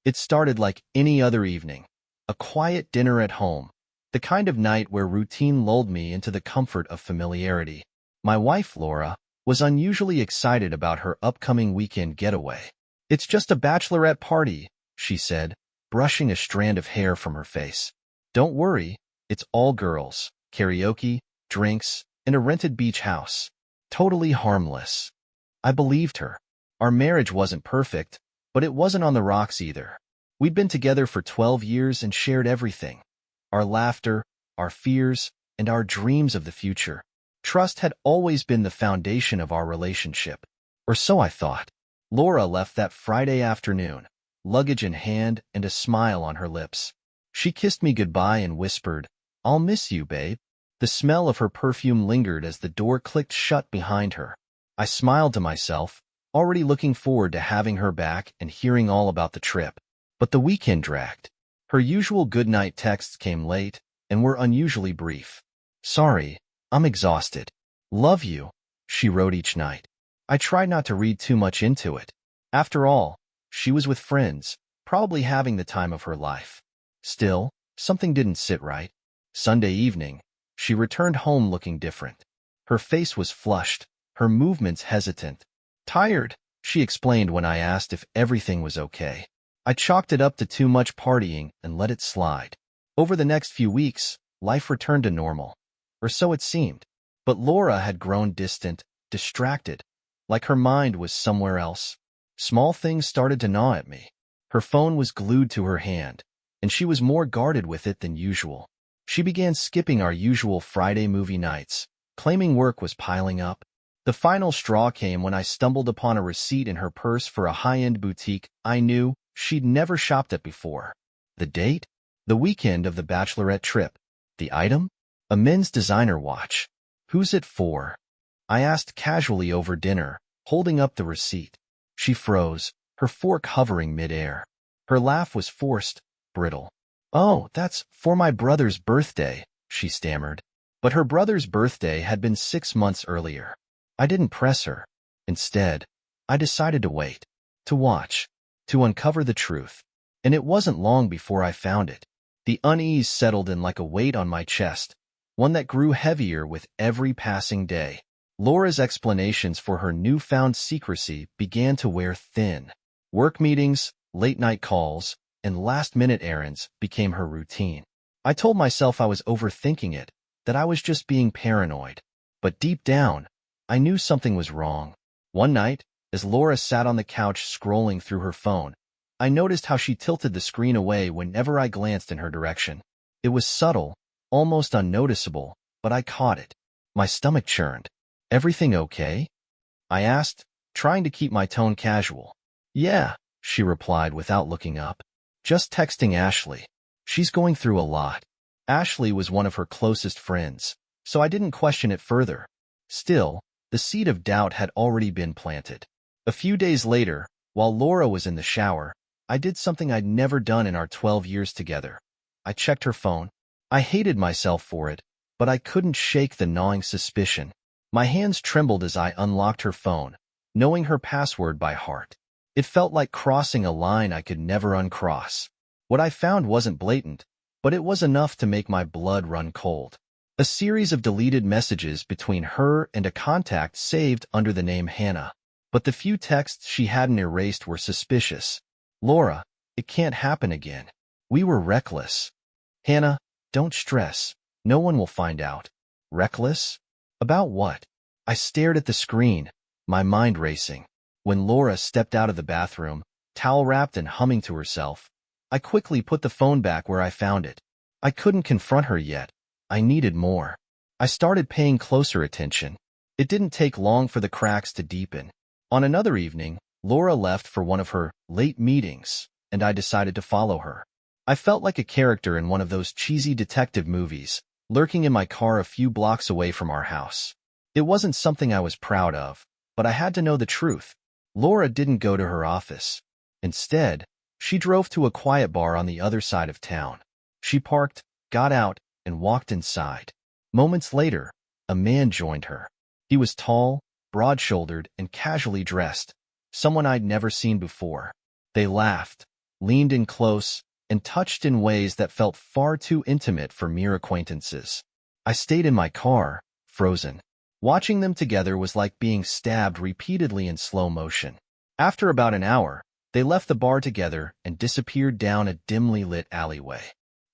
It started like any other evening. A quiet dinner at home. The kind of night where routine lulled me into the comfort of familiarity. My wife, Laura, was unusually excited about her upcoming weekend getaway. "It's just a bachelorette party," she said, brushing a strand of hair from her face. "Don't worry, it's all girls, karaoke, drinks, and a rented beach house. Totally harmless." I believed her. Our marriage wasn't perfect, but it wasn't on the rocks either. We'd been together for 12 years and shared everything. Our laughter, our fears, and our dreams of the future. Trust had always been the foundation of our relationship. Or so I thought. Laura left that Friday afternoon, luggage in hand and a smile on her lips. She kissed me goodbye and whispered, "I'll miss you, babe." The smell of her perfume lingered as the door clicked shut behind her. I smiled to myself, already looking forward to having her back and hearing all about the trip. But the weekend dragged. Her usual goodnight texts came late and were unusually brief. "Sorry, I'm exhausted. Love you," she wrote each night. I tried not to read too much into it. After all, she was with friends, probably having the time of her life. Still, something didn't sit right. Sunday evening, she returned home looking different. Her face was flushed, her movements hesitant. "Tired," she explained when I asked if everything was okay. I chalked it up to too much partying and let it slide. Over the next few weeks, life returned to normal. Or so it seemed. But Laura had grown distant, distracted, like her mind was somewhere else. Small things started to gnaw at me. Her phone was glued to her hand, and she was more guarded with it than usual. She began skipping our usual Friday movie nights, claiming work was piling up. The final straw came when I stumbled upon a receipt in her purse for a high-end boutique I knew she'd never shopped at before. The date? The weekend of the bachelorette trip. The item? A men's designer watch. "Who's it for?" I asked casually over dinner, holding up the receipt. She froze, her fork hovering midair. Her laugh was forced, brittle. "Oh, that's for my brother's birthday," she stammered. But her brother's birthday had been 6 months earlier. I didn't press her. Instead, I decided to wait, to watch, to uncover the truth. And it wasn't long before I found it. The unease settled in like a weight on my chest, one that grew heavier with every passing day. Laura's explanations for her newfound secrecy began to wear thin. Work meetings, late-night calls, and last-minute errands became her routine. I told myself I was overthinking it, that I was just being paranoid. But deep down, I knew something was wrong. One night, as Laura sat on the couch scrolling through her phone, I noticed how she tilted the screen away whenever I glanced in her direction. It was subtle, almost unnoticeable, but I caught it. My stomach churned. "Everything okay?" I asked, trying to keep my tone casual. "Yeah," she replied without looking up. "Just texting Ashley. She's going through a lot." Ashley was one of her closest friends, so I didn't question it further. Still, the seed of doubt had already been planted. A few days later, while Laura was in the shower, I did something I'd never done in our 12 years together. I checked her phone. I hated myself for it, but I couldn't shake the gnawing suspicion. My hands trembled as I unlocked her phone, knowing her password by heart. It felt like crossing a line I could never uncross. What I found wasn't blatant, but it was enough to make my blood run cold. A series of deleted messages between her and a contact saved under the name Hannah. But the few texts she hadn't erased were suspicious. "Laura, it can't happen again. We were reckless." "Hannah, don't stress. No one will find out." Reckless? About what? I stared at the screen, my mind racing. When Laura stepped out of the bathroom, towel-wrapped and humming to herself, I quickly put the phone back where I found it. I couldn't confront her yet. I needed more. I started paying closer attention. It didn't take long for the cracks to deepen. On another evening, Laura left for one of her late meetings, and I decided to follow her. I felt like a character in one of those cheesy detective movies, lurking in my car a few blocks away from our house. It wasn't something I was proud of, but I had to know the truth. Laura didn't go to her office. Instead, she drove to a quiet bar on the other side of town. She parked, got out, and walked inside. Moments later, a man joined her. He was tall, broad-shouldered, and casually dressed, someone I'd never seen before. They laughed, leaned in close, and touched in ways that felt far too intimate for mere acquaintances. I stayed in my car, frozen. Watching them together was like being stabbed repeatedly in slow motion. After about an hour, they left the bar together and disappeared down a dimly lit alleyway.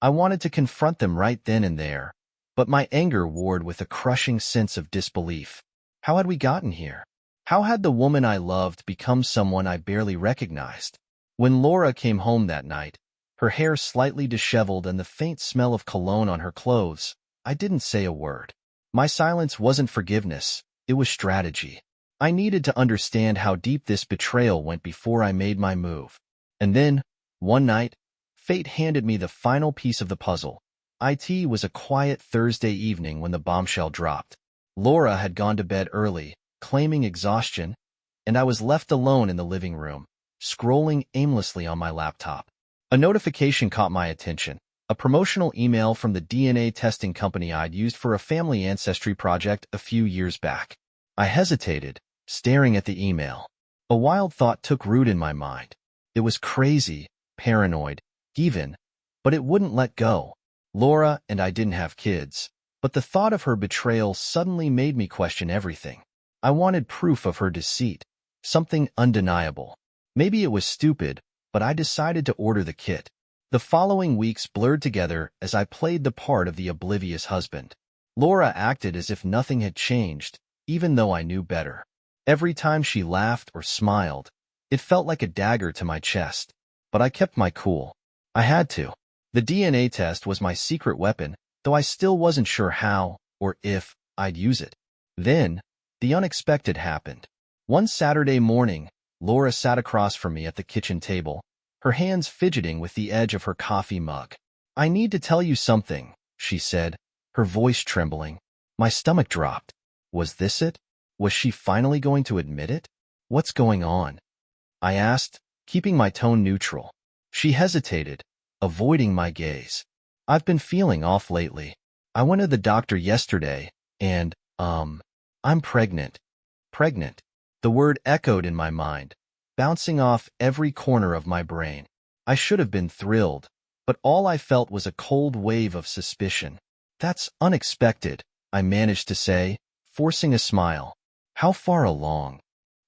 I wanted to confront them right then and there, but my anger warred with a crushing sense of disbelief. How had we gotten here? How had the woman I loved become someone I barely recognized? When Laura came home that night, her hair slightly disheveled and the faint smell of cologne on her clothes, I didn't say a word. My silence wasn't forgiveness, it was strategy. I needed to understand how deep this betrayal went before I made my move. And then, one night, fate handed me the final piece of the puzzle. It was a quiet Thursday evening when the bombshell dropped. Laura had gone to bed early, claiming exhaustion, and I was left alone in the living room, scrolling aimlessly on my laptop. A notification caught my attention, a promotional email from the DNA testing company I'd used for a family ancestry project a few years back. I hesitated, staring at the email. A wild thought took root in my mind. It was crazy, paranoid, even, but it wouldn't let go. Laura and I didn't have kids, but the thought of her betrayal suddenly made me question everything. I wanted proof of her deceit, something undeniable. Maybe it was stupid, but I decided to order the kit. The following weeks blurred together as I played the part of the oblivious husband. Laura acted as if nothing had changed, even though I knew better. Every time she laughed or smiled, it felt like a dagger to my chest. But I kept my cool. I had to. The DNA test was my secret weapon, though I still wasn't sure how, or if, I'd use it. Then, the unexpected happened. One Saturday morning, Laura sat across from me at the kitchen table, her hands fidgeting with the edge of her coffee mug. "I need to tell you something," she said, her voice trembling. My stomach dropped. Was this it? Was she finally going to admit it? "What's going on?" I asked, keeping my tone neutral. She hesitated, avoiding my gaze. "I've been feeling off lately. I went to the doctor yesterday, and, I'm pregnant." Pregnant. The word echoed in my mind, bouncing off every corner of my brain. I should have been thrilled, but all I felt was a cold wave of suspicion. "That's unexpected," I managed to say, forcing a smile. "How far along?"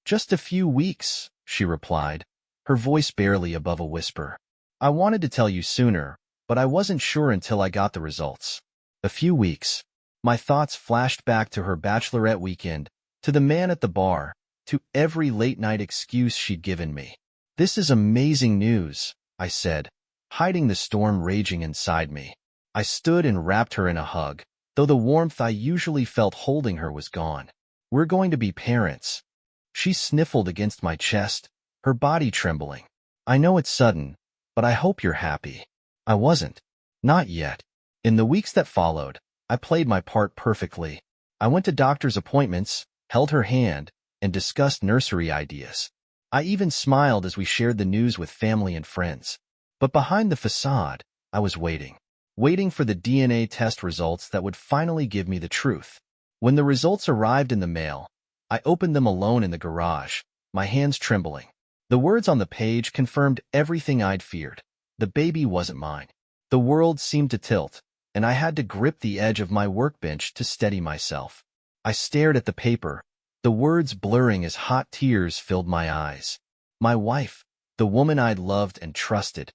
"Just a few weeks," she replied, her voice barely above a whisper. "I wanted to tell you sooner, but I wasn't sure until I got the results." A few weeks. My thoughts flashed back to her bachelorette weekend, to the man at the bar, to every late-night excuse she'd given me. "This is amazing news," I said, hiding the storm raging inside me. I stood and wrapped her in a hug, though the warmth I usually felt holding her was gone. "We're going to be parents." She sniffled against my chest, her body trembling. "I know it's sudden, but I hope you're happy." I wasn't. Not yet. In the weeks that followed, I played my part perfectly. I went to doctor's appointments, held her hand, and discussed nursery ideas. I even smiled as we shared the news with family and friends. But behind the facade, I was waiting. Waiting for the DNA test results that would finally give me the truth. When the results arrived in the mail, I opened them alone in the garage, my hands trembling. The words on the page confirmed everything I'd feared. The baby wasn't mine. The world seemed to tilt, and I had to grip the edge of my workbench to steady myself. I stared at the paper, the words blurring as hot tears filled my eyes. My wife, the woman I'd loved and trusted,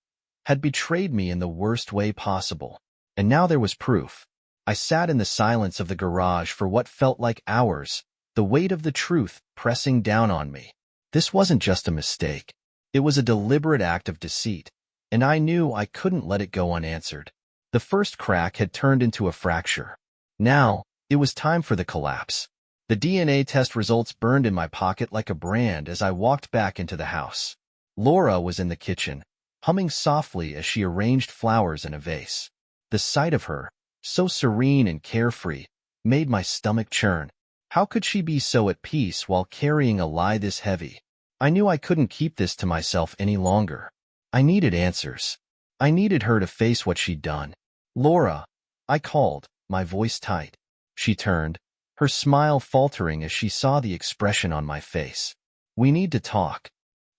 had betrayed me in the worst way possible. And now there was proof. I sat in the silence of the garage for what felt like hours, the weight of the truth pressing down on me. This wasn't just a mistake. It was a deliberate act of deceit, and I knew I couldn't let it go unanswered. The first crack had turned into a fracture. Now, it was time for the collapse. The DNA test results burned in my pocket like a brand as I walked back into the house. Laura was in the kitchen, humming softly as she arranged flowers in a vase. The sight of her, so serene and carefree, made my stomach churn. How could she be so at peace while carrying a lie this heavy? I knew I couldn't keep this to myself any longer. I needed answers. I needed her to face what she'd done. "Laura," I called, my voice tight. She turned, her smile faltering as she saw the expression on my face. "We need to talk."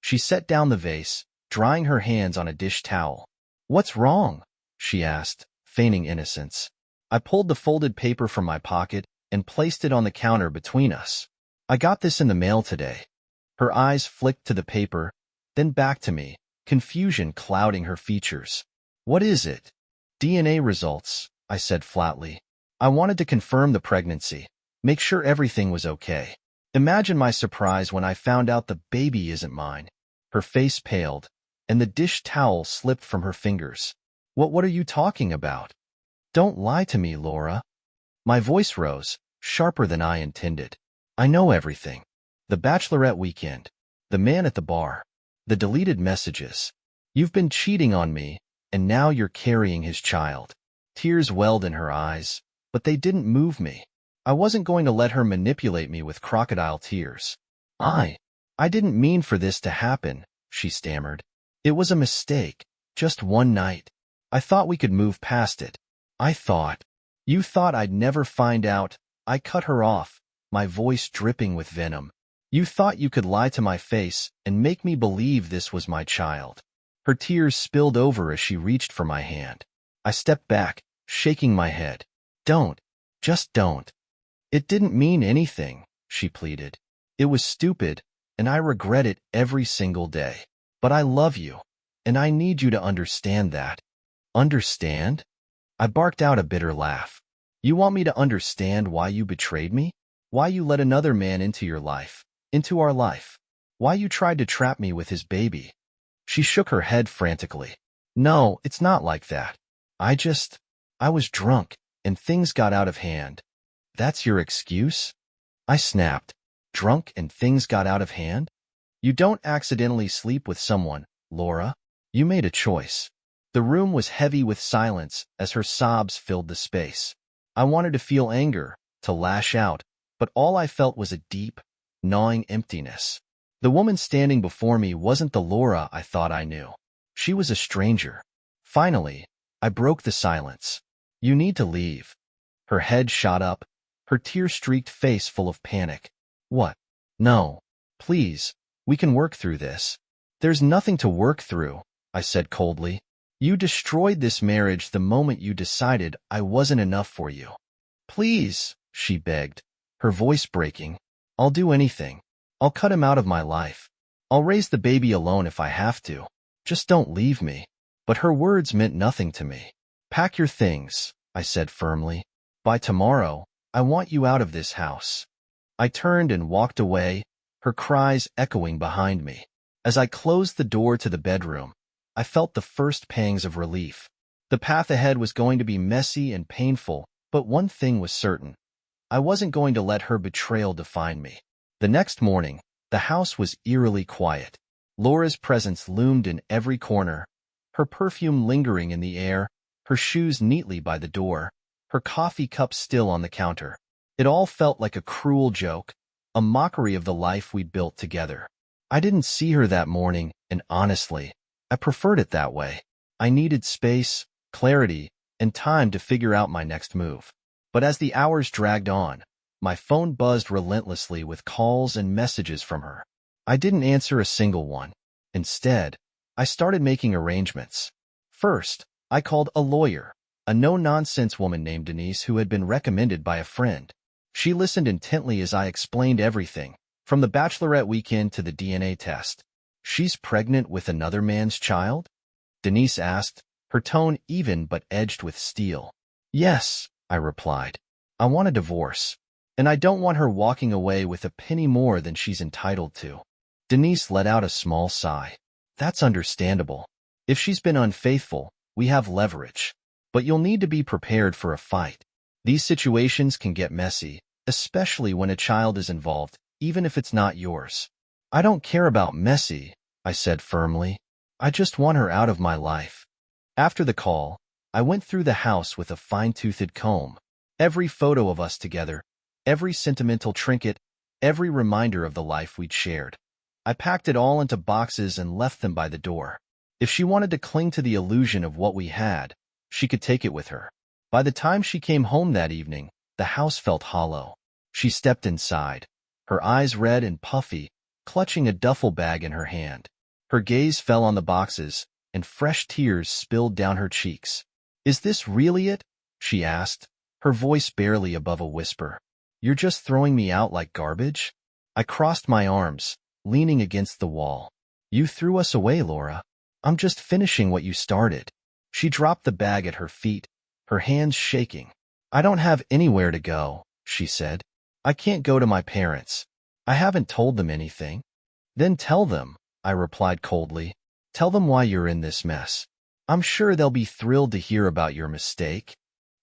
She set down the vase, drying her hands on a dish towel. "What's wrong?" she asked, feigning innocence. I pulled the folded paper from my pocket and placed it on the counter between us. "I got this in the mail today." Her eyes flicked to the paper, then back to me, confusion clouding her features. "What is it?" "DNA results," I said flatly. I wanted to confirm the pregnancy, make sure everything was okay. Imagine my surprise when I found out the baby isn't mine. Her face paled, and the dish towel slipped from her fingers. What are you talking about?" "Don't lie to me, Laura." My voice rose, sharper than I intended. "I know everything. The bachelorette weekend, the man at the bar, the deleted messages. You've been cheating on me, and now you're carrying his child." Tears welled in her eyes, but they didn't move me. I wasn't going to let her manipulate me with crocodile tears. I didn't mean for this to happen," she stammered. "It was a mistake, just one night. I thought we could move past it. I thought." "You thought I'd never find out." I cut her off, my voice dripping with venom. "You thought you could lie to my face and make me believe this was my child." Her tears spilled over as she reached for my hand. I stepped back, shaking my head. "Don't. Just don't." "It didn't mean anything," she pleaded. "It was stupid, and I regret it every single day. But I love you, and I need you to understand that." "Understand?" I barked out a bitter laugh. "You want me to understand why you betrayed me? Why you let another man into your life, into our life? Why you tried to trap me with his baby?" She shook her head frantically. "No, it's not like that. I was drunk, and things got out of hand." "That's your excuse?" I snapped. "Drunk and things got out of hand?" "You don't accidentally sleep with someone, Laura. You made a choice." The room was heavy with silence as her sobs filled the space. I wanted to feel anger, to lash out, but all I felt was a deep, gnawing emptiness. The woman standing before me wasn't the Laura I thought I knew. She was a stranger. Finally, I broke the silence. "You need to leave." Her head shot up, her tear-streaked face full of panic. "What? No. Please, we can work through this." "There's nothing to work through," I said coldly. "You destroyed this marriage the moment you decided I wasn't enough for you." "Please," she begged, her voice breaking. "I'll do anything. I'll cut him out of my life. I'll raise the baby alone if I have to. Just don't leave me." But her words meant nothing to me. "Pack your things," I said firmly. "By tomorrow, I want you out of this house." I turned and walked away, her cries echoing behind me. As I closed the door to the bedroom, I felt the first pangs of relief. The path ahead was going to be messy and painful, but one thing was certain. I wasn't going to let her betrayal define me. The next morning, the house was eerily quiet. Laura's presence loomed in every corner, her perfume lingering in the air, her shoes neatly by the door, her coffee cup still on the counter. It all felt like a cruel joke, a mockery of the life we'd built together. I didn't see her that morning, and honestly, I preferred it that way. I needed space, clarity, and time to figure out my next move. But as the hours dragged on, my phone buzzed relentlessly with calls and messages from her. I didn't answer a single one. Instead, I started making arrangements. First, I called a lawyer, a no-nonsense woman named Denise who had been recommended by a friend. She listened intently as I explained everything, from the bachelorette weekend to the DNA test. "She's pregnant with another man's child?" Denise asked, her tone even but edged with steel. "Yes," I replied. "I want a divorce, and I don't want her walking away with a penny more than she's entitled to." Denise let out a small sigh. "That's understandable. If she's been unfaithful, we have leverage. But you'll need to be prepared for a fight. These situations can get messy, especially when a child is involved, even if it's not yours." "I don't care about messy," I said firmly. "I just want her out of my life." After the call, I went through the house with a fine-toothed comb. Every photo of us together, every sentimental trinket, every reminder of the life we'd shared. I packed it all into boxes and left them by the door. If she wanted to cling to the illusion of what we had, she could take it with her. By the time she came home that evening, the house felt hollow. She stepped inside, her eyes red and puffy, clutching a duffel bag in her hand. Her gaze fell on the boxes, and fresh tears spilled down her cheeks. "Is this really it?" she asked, her voice barely above a whisper. "You're just throwing me out like garbage?" I crossed my arms, leaning against the wall. "You threw us away, Laura. I'm just finishing what you started." She dropped the bag at her feet, her hands shaking. "I don't have anywhere to go," she said. "I can't go to my parents. I haven't told them anything." "Then tell them," I replied coldly. "Tell them why you're in this mess. I'm sure they'll be thrilled to hear about your mistake."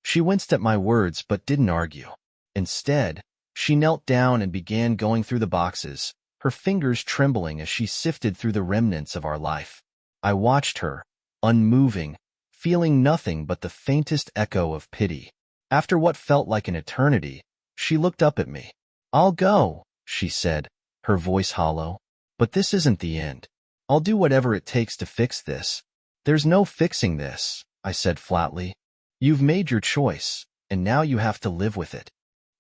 She winced at my words but didn't argue. Instead, she knelt down and began going through the boxes, her fingers trembling as she sifted through the remnants of our life. I watched her, unmoving, feeling nothing but the faintest echo of pity. After what felt like an eternity, she looked up at me. "I'll go," she said, her voice hollow. "But this isn't the end. I'll do whatever it takes to fix this." "There's no fixing this," I said flatly. "You've made your choice, and now you have to live with it."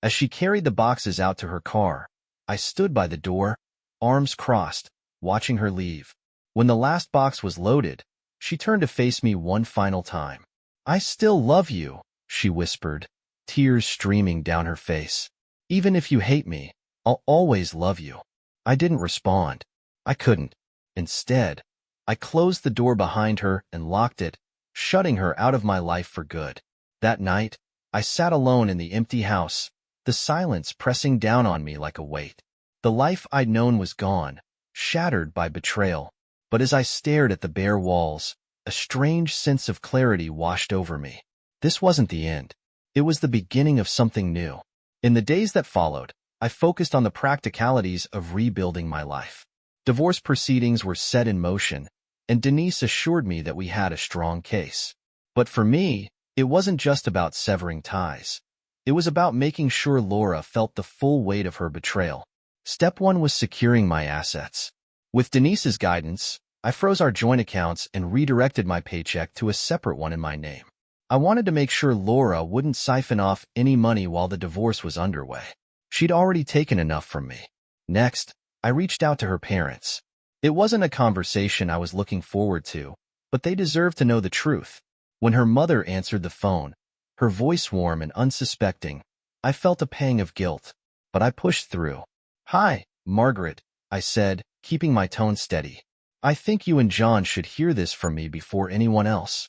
As she carried the boxes out to her car, I stood by the door, arms crossed, watching her leave. When the last box was loaded, she turned to face me one final time. "I still love you," she whispered, tears streaming down her face. "Even if you hate me, I'll always love you." I didn't respond. I couldn't. Instead, I closed the door behind her and locked it, shutting her out of my life for good. That night, I sat alone in the empty house, the silence pressing down on me like a weight. The life I'd known was gone, shattered by betrayal. But as I stared at the bare walls, a strange sense of clarity washed over me. This wasn't the end. It was the beginning of something new. In the days that followed, I focused on the practicalities of rebuilding my life. Divorce proceedings were set in motion, and Denise assured me that we had a strong case. But for me, it wasn't just about severing ties. It was about making sure Laura felt the full weight of her betrayal. Step one was securing my assets. With Denise's guidance, I froze our joint accounts and redirected my paycheck to a separate one in my name. I wanted to make sure Laura wouldn't siphon off any money while the divorce was underway. She'd already taken enough from me. Next, I reached out to her parents. It wasn't a conversation I was looking forward to, but they deserved to know the truth. When her mother answered the phone, her voice warm and unsuspecting, I felt a pang of guilt, but I pushed through. "Hi, Margaret," I said, keeping my tone steady. "I think you and John should hear this from me before anyone else."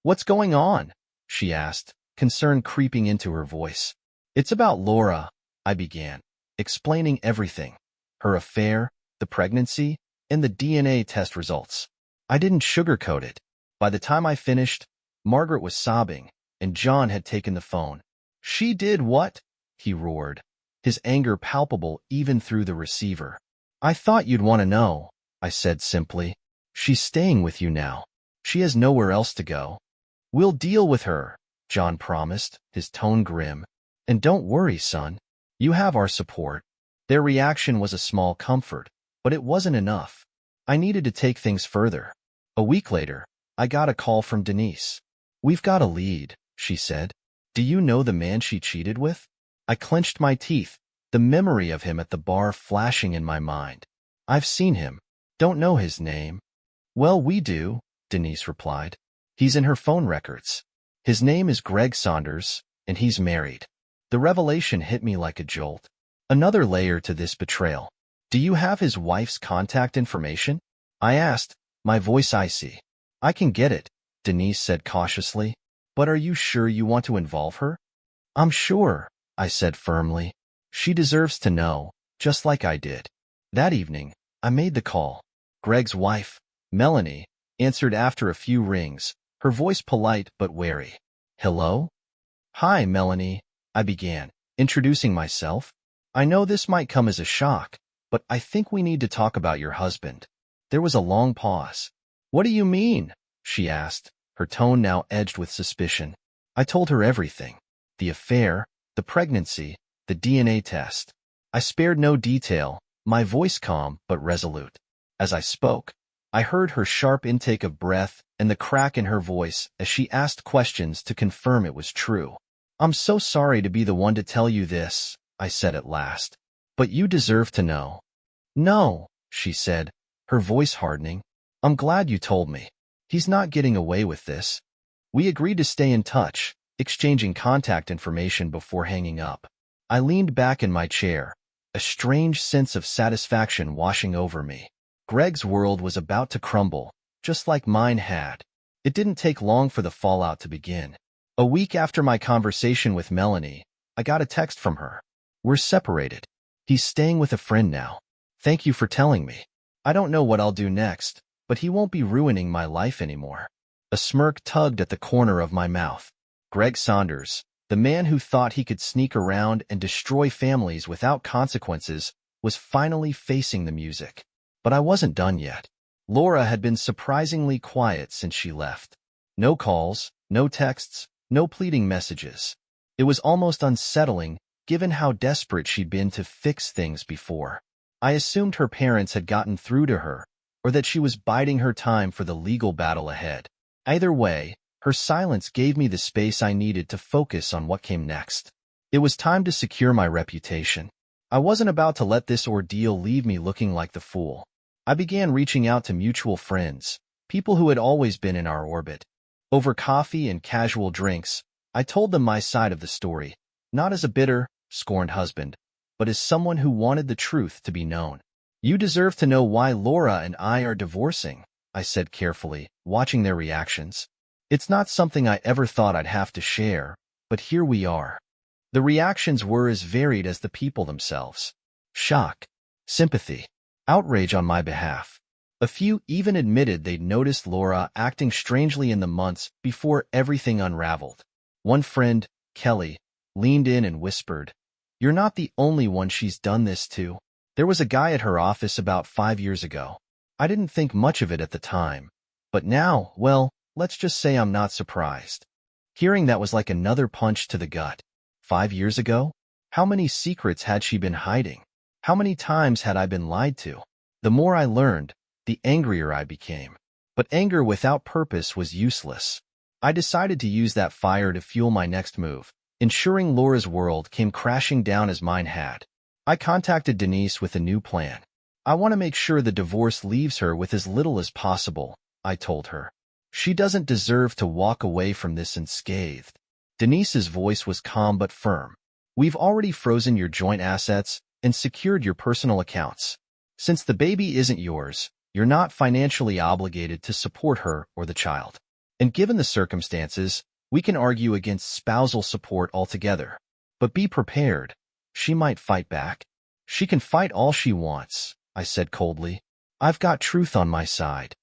"What's going on?" she asked, concern creeping into her voice. "It's about Laura," I began, explaining everything. Her affair, the pregnancy, and the DNA test results. I didn't sugarcoat it. By the time I finished, Margaret was sobbing, and John had taken the phone. "She did what?" he roared, his anger palpable even through the receiver. "I thought you'd want to know," I said simply. "She's staying with you now. She has nowhere else to go." "We'll deal with her," John promised, his tone grim. "And don't worry, son. You have our support." Their reaction was a small comfort, but it wasn't enough. I needed to take things further. A week later, I got a call from Denise. "We've got a lead," she said. "Do you know the man she cheated with?" I clenched my teeth, the memory of him at the bar flashing in my mind. "I've seen him. Don't know his name." "Well, we do," Denise replied. "He's in her phone records. His name is Greg Saunders, and he's married." The revelation hit me like a jolt. Another layer to this betrayal. "Do you have his wife's contact information?" I asked, my voice icy. "I can get it," Denise said cautiously. "But are you sure you want to involve her?" "I'm sure," I said firmly. "She deserves to know, just like I did." That evening, I made the call. Greg's wife, Melanie, answered after a few rings, her voice polite but wary. "Hello?" "Hi, Melanie," I began, introducing myself. "I know this might come as a shock, but I think we need to talk about your husband." There was a long pause. "What do you mean?" she asked, her tone now edged with suspicion. I told her everything. The affair, the pregnancy, the DNA test. I spared no detail, my voice calm but resolute. As I spoke, I heard her sharp intake of breath and the crack in her voice as she asked questions to confirm it was true. "I'm so sorry to be the one to tell you this," I said at last. "But you deserve to know." "No," she said, her voice hardening. I'm glad you told me. He's not getting away with this. We agreed to stay in touch, exchanging contact information before hanging up. I leaned back in my chair, a strange sense of satisfaction washing over me. Greg's world was about to crumble, just like mine had. It didn't take long for the fallout to begin. A week after my conversation with Melanie, I got a text from her. We're separated. He's staying with a friend now. Thank you for telling me. I don't know what I'll do next, but he won't be ruining my life anymore. A smirk tugged at the corner of my mouth. Greg Saunders, the man who thought he could sneak around and destroy families without consequences, was finally facing the music. But I wasn't done yet. Laura had been surprisingly quiet since she left. No calls, no texts, no pleading messages. It was almost unsettling, given how desperate she'd been to fix things before. I assumed her parents had gotten through to her, or that she was biding her time for the legal battle ahead. Either way, her silence gave me the space I needed to focus on what came next. It was time to secure my reputation. I wasn't about to let this ordeal leave me looking like the fool. I began reaching out to mutual friends, people who had always been in our orbit. Over coffee and casual drinks, I told them my side of the story, not as a bitter, scorned husband, but as someone who wanted the truth to be known. You deserve to know why Laura and I are divorcing, I said carefully, watching their reactions. It's not something I ever thought I'd have to share, but here we are. The reactions were as varied as the people themselves. Shock, sympathy, outrage on my behalf. A few even admitted they'd noticed Laura acting strangely in the months before everything unraveled. One friend, Kelly, leaned in and whispered, "You're not the only one she's done this to. There was a guy at her office about 5 years ago. I didn't think much of it at the time. But now, well, let's just say I'm not surprised." Hearing that was like another punch to the gut. 5 years ago? How many secrets had she been hiding? How many times had I been lied to? The more I learned, the angrier I became. But anger without purpose was useless. I decided to use that fire to fuel my next move, ensuring Laura's world came crashing down as mine had. I contacted Denise with a new plan. "I want to make sure the divorce leaves her with as little as possible," I told her. "She doesn't deserve to walk away from this unscathed." Denise's voice was calm but firm. "We've already frozen your joint assets and secured your personal accounts. Since the baby isn't yours, you're not financially obligated to support her or the child. And given the circumstances, we can argue against spousal support altogether. But be prepared. She might fight back." "She can fight all she wants," I said coldly. "I've got truth on my side."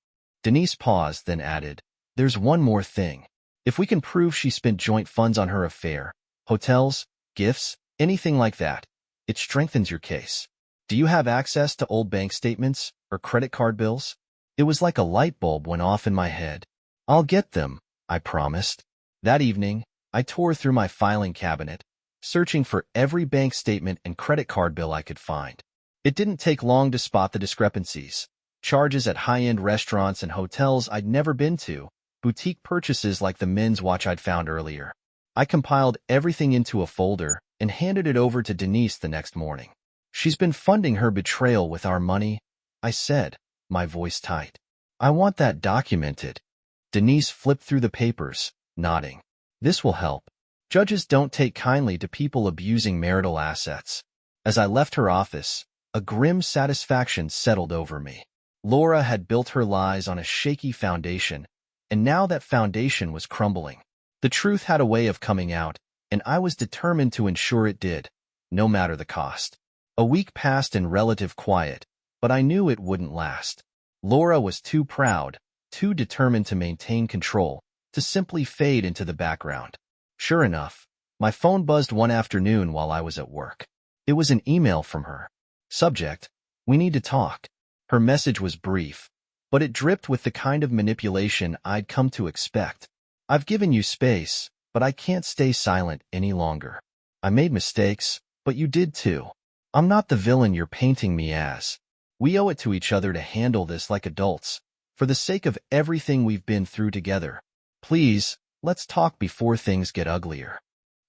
Denise paused, then added, "There's one more thing. If we can prove she spent joint funds on her affair, hotels, gifts, anything like that, it strengthens your case. Do you have access to old bank statements or credit card bills?" It was like a light bulb went off in my head. "I'll get them," I promised. That evening, I tore through my filing cabinet, searching for every bank statement and credit card bill I could find. It didn't take long to spot the discrepancies. Charges at high-end restaurants and hotels I'd never been to, boutique purchases like the men's watch I'd found earlier. I compiled everything into a folder and handed it over to Denise the next morning. "She's been funding her betrayal with our money," I said, my voice tight. "I want that documented." Denise flipped through the papers, nodding. "This will help. Judges don't take kindly to people abusing marital assets." As I left her office, a grim satisfaction settled over me. Laura had built her lies on a shaky foundation, and now that foundation was crumbling. The truth had a way of coming out, and I was determined to ensure it did, no matter the cost. A week passed in relative quiet, but I knew it wouldn't last. Laura was too proud, too determined to maintain control, to simply fade into the background. Sure enough, my phone buzzed one afternoon while I was at work. It was an email from her. Subject: "We need to talk." Her message was brief, but it dripped with the kind of manipulation I'd come to expect. "I've given you space, but I can't stay silent any longer. I made mistakes, but you did too. I'm not the villain you're painting me as. We owe it to each other to handle this like adults, for the sake of everything we've been through together. Please, let's talk before things get uglier."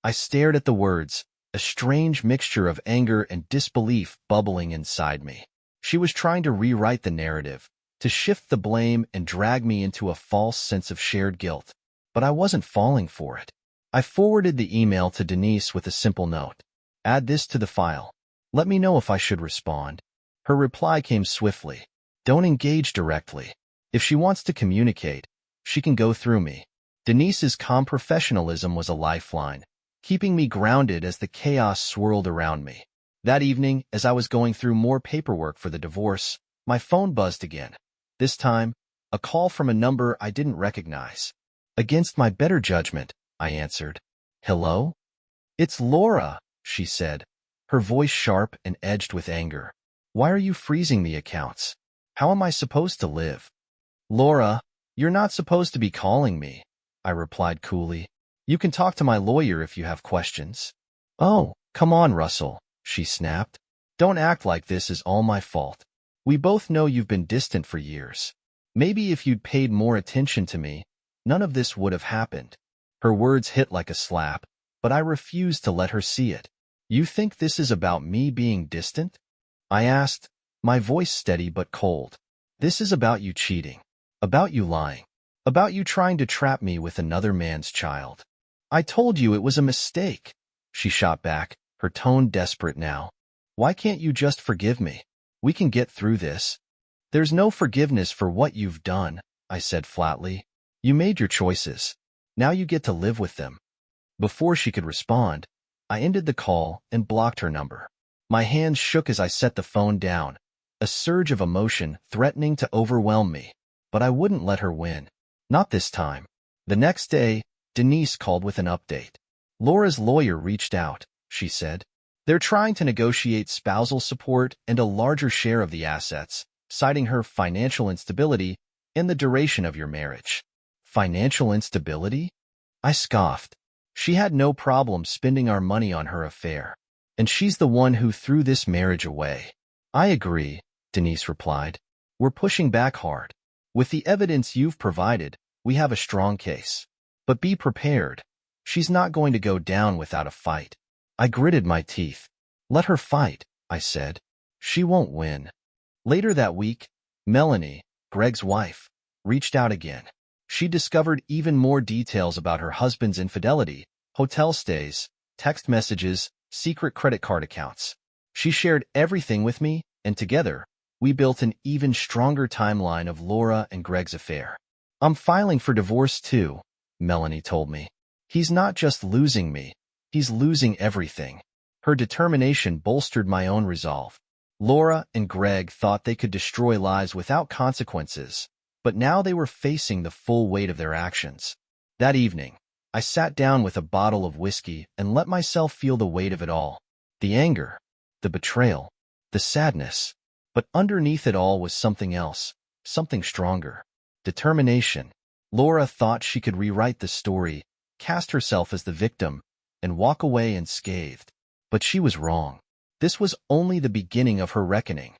I stared at the words, a strange mixture of anger and disbelief bubbling inside me. She was trying to rewrite the narrative, to shift the blame and drag me into a false sense of shared guilt. But I wasn't falling for it. I forwarded the email to Denise with a simple note. Add this to the file. Let me know if I should respond. Her reply came swiftly. Don't engage directly. If she wants to communicate, she can go through me. Denise's calm professionalism was a lifeline, keeping me grounded as the chaos swirled around me. That evening, as I was going through more paperwork for the divorce, my phone buzzed again. This time, a call from a number I didn't recognize. Against my better judgment, I answered. Hello? It's Laura, she said, her voice sharp and edged with anger. Why are you freezing the accounts? How am I supposed to live? Laura, you're not supposed to be calling me, I replied coolly. You can talk to my lawyer if you have questions. Oh, come on, Russell, she snapped. Don't act like this is all my fault. We both know you've been distant for years. Maybe if you'd paid more attention to me, none of this would have happened. Her words hit like a slap, but I refused to let her see it. You think this is about me being distant? I asked, my voice steady but cold. This is about you cheating, about you lying, about you trying to trap me with another man's child. I told you it was a mistake, she shot back, her tone desperate now. Why can't you just forgive me? We can get through this. There's no forgiveness for what you've done, I said flatly. You made your choices. Now you get to live with them. Before she could respond, I ended the call and blocked her number. My hands shook as I set the phone down, a surge of emotion threatening to overwhelm me. But I wouldn't let her win. Not this time. The next day, Denise called with an update. Laura's lawyer reached out, she said. They're trying to negotiate spousal support and a larger share of the assets, citing her financial instability and the duration of your marriage. Financial instability? I scoffed. She had no problem spending our money on her affair, and she's the one who threw this marriage away. I agree, Denise replied. We're pushing back hard. With the evidence you've provided, we have a strong case. But be prepared. She's not going to go down without a fight. I gritted my teeth. Let her fight, I said. She won't win. Later that week, Melanie, Greg's wife, reached out again. She discovered even more details about her husband's infidelity, hotel stays, text messages, secret credit card accounts. She shared everything with me, and together, we built an even stronger timeline of Laura and Greg's affair. I'm filing for divorce too, Melanie told me. He's not just losing me, he's losing everything. Her determination bolstered my own resolve. Laura and Greg thought they could destroy lives without consequences, but now they were facing the full weight of their actions. That evening, I sat down with a bottle of whiskey and let myself feel the weight of it all. The anger, the betrayal, the sadness. But underneath it all was something else, something stronger. Determination. Laura thought she could rewrite the story, cast herself as the victim, and walk away unscathed. But she was wrong. This was only the beginning of her reckoning.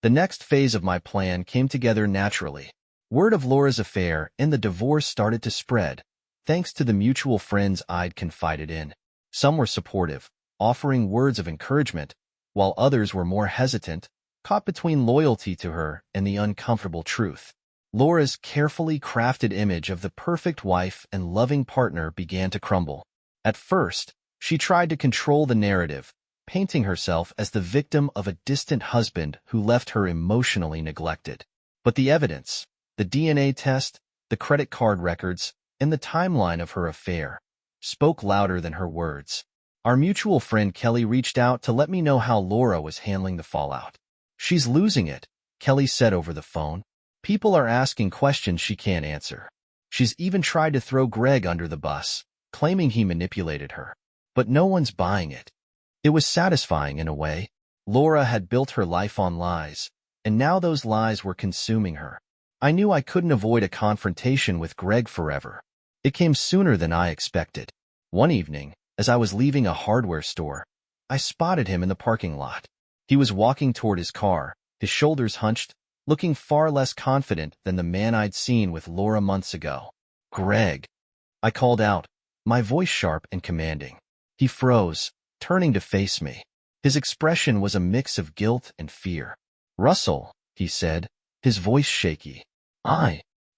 The next phase of my plan came together naturally. Word of Laura's affair and the divorce started to spread, thanks to the mutual friends I'd confided in. Some were supportive, offering words of encouragement, while others were more hesitant, caught between loyalty to her and the uncomfortable truth. Laura's carefully crafted image of the perfect wife and loving partner began to crumble. At first, she tried to control the narrative, painting herself as the victim of a distant husband who left her emotionally neglected. But the evidence, the DNA test, the credit card records, and the timeline of her affair spoke louder than her words. Our mutual friend Kelly reached out to let me know how Laura was handling the fallout. She's losing it, Kelly said over the phone. People are asking questions she can't answer. She's even tried to throw Greg under the bus, claiming he manipulated her. But no one's buying it. It was satisfying in a way. Laura had built her life on lies, and now those lies were consuming her. I knew I couldn't avoid a confrontation with Greg forever. It came sooner than I expected. One evening, as I was leaving a hardware store, I spotted him in the parking lot. He was walking toward his car, his shoulders hunched, looking far less confident than the man I'd seen with Laura months ago. Greg, I called out, my voice sharp and commanding. He froze, turning to face me. His expression was a mix of guilt and fear. Russell, he said, his voice shaky.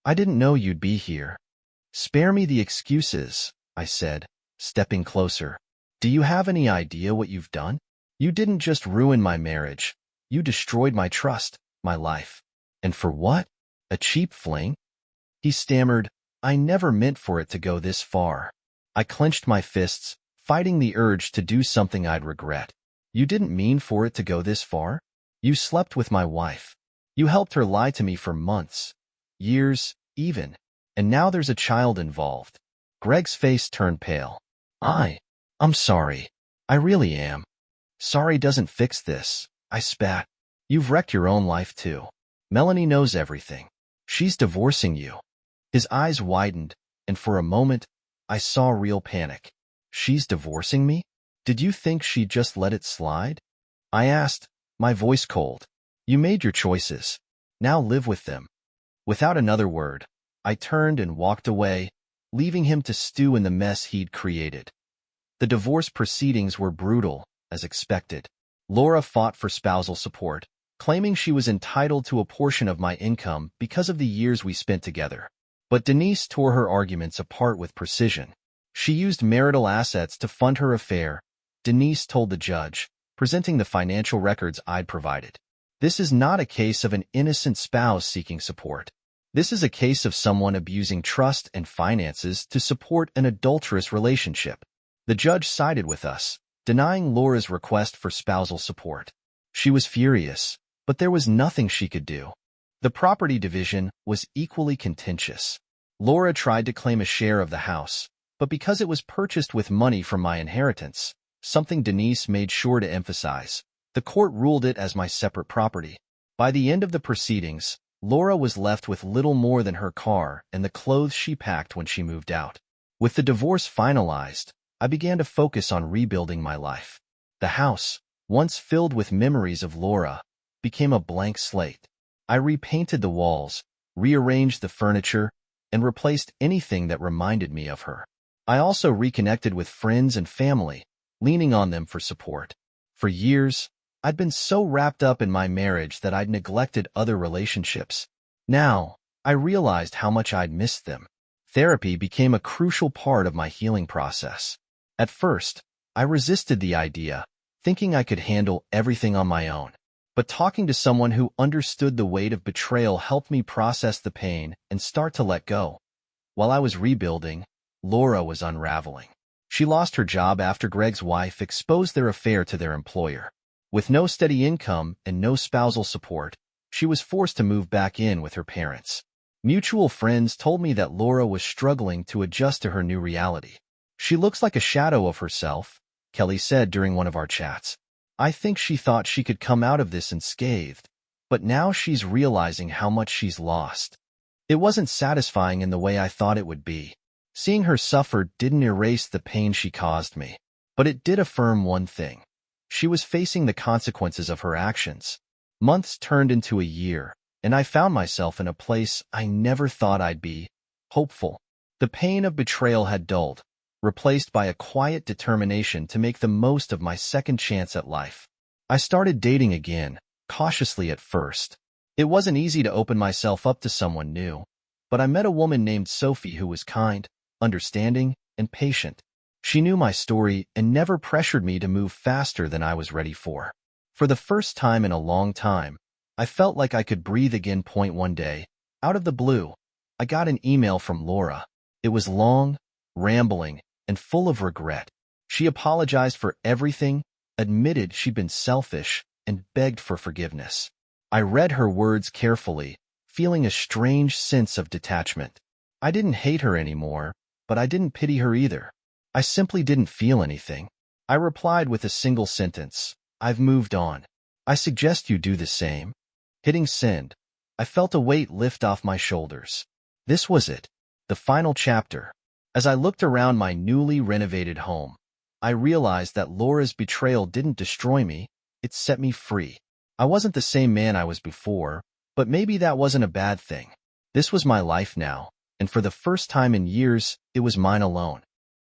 I didn't know you'd be here. Spare me the excuses, I said, stepping closer. Do you have any idea what you've done? You didn't just ruin my marriage. You destroyed my trust, my life. And for what? A cheap fling? He stammered, I never meant for it to go this far. I clenched my fists, fighting the urge to do something I'd regret. You didn't mean for it to go this far? You slept with my wife. You helped her lie to me for months, years, even. And now there's a child involved. Greg's face turned pale. I'm sorry. I really am. Sorry doesn't fix this, I spat. You've wrecked your own life too. Melanie knows everything. She's divorcing you. His eyes widened, and for a moment, I saw real panic. She's divorcing me? Did you think she'd just let it slide? I asked, my voice cold. You made your choices. Now live with them. Without another word, I turned and walked away, leaving him to stew in the mess he'd created. The divorce proceedings were brutal, as expected. Laura fought for spousal support, claiming she was entitled to a portion of my income because of the years we spent together. But Denise tore her arguments apart with precision. She used marital assets to fund her affair, Denise told the judge, presenting the financial records I'd provided. This is not a case of an innocent spouse seeking support. This is a case of someone abusing trust and finances to support an adulterous relationship. The judge sided with us, denying Laura's request for spousal support. She was furious, but there was nothing she could do. The property division was equally contentious. Laura tried to claim a share of the house, but because it was purchased with money from my inheritance, something Denise made sure to emphasize, the court ruled it as my separate property. By the end of the proceedings, Laura was left with little more than her car and the clothes she packed when she moved out. With the divorce finalized, I began to focus on rebuilding my life. The house, once filled with memories of Laura, became a blank slate. I repainted the walls, rearranged the furniture, and replaced anything that reminded me of her. I also reconnected with friends and family, leaning on them for support. For years, I'd been so wrapped up in my marriage that I'd neglected other relationships. Now, I realized how much I'd missed them. Therapy became a crucial part of my healing process. At first, I resisted the idea, thinking I could handle everything on my own. But talking to someone who understood the weight of betrayal helped me process the pain and start to let go. While I was rebuilding, Laura was unraveling. She lost her job after Greg's wife exposed their affair to their employer. With no steady income and no spousal support, she was forced to move back in with her parents. Mutual friends told me that Laura was struggling to adjust to her new reality. She looks like a shadow of herself, Kelly said during one of our chats. I think she thought she could come out of this unscathed, but now she's realizing how much she's lost. It wasn't satisfying in the way I thought it would be. Seeing her suffer didn't erase the pain she caused me, but it did affirm one thing. She was facing the consequences of her actions. Months turned into a year, and I found myself in a place I never thought I'd be, hopeful. The pain of betrayal had dulled, replaced by a quiet determination to make the most of my second chance at life. I started dating again, cautiously at first. It wasn't easy to open myself up to someone new, but I met a woman named Sophie who was kind, understanding, and patient. She knew my story and never pressured me to move faster than I was ready for. For the first time in a long time, I felt like I could breathe again. One day, out of the blue, I got an email from Laura. It was long, rambling, and full of regret. She apologized for everything, admitted she'd been selfish, and begged for forgiveness. I read her words carefully, feeling a strange sense of detachment. I didn't hate her anymore, but I didn't pity her either. I simply didn't feel anything. I replied with a single sentence, I've moved on. I suggest you do the same. Hitting send, I felt a weight lift off my shoulders. This was it, the final chapter. As I looked around my newly renovated home, I realized that Laura's betrayal didn't destroy me, it set me free. I wasn't the same man I was before, but maybe that wasn't a bad thing. This was my life now, and for the first time in years, it was mine alone.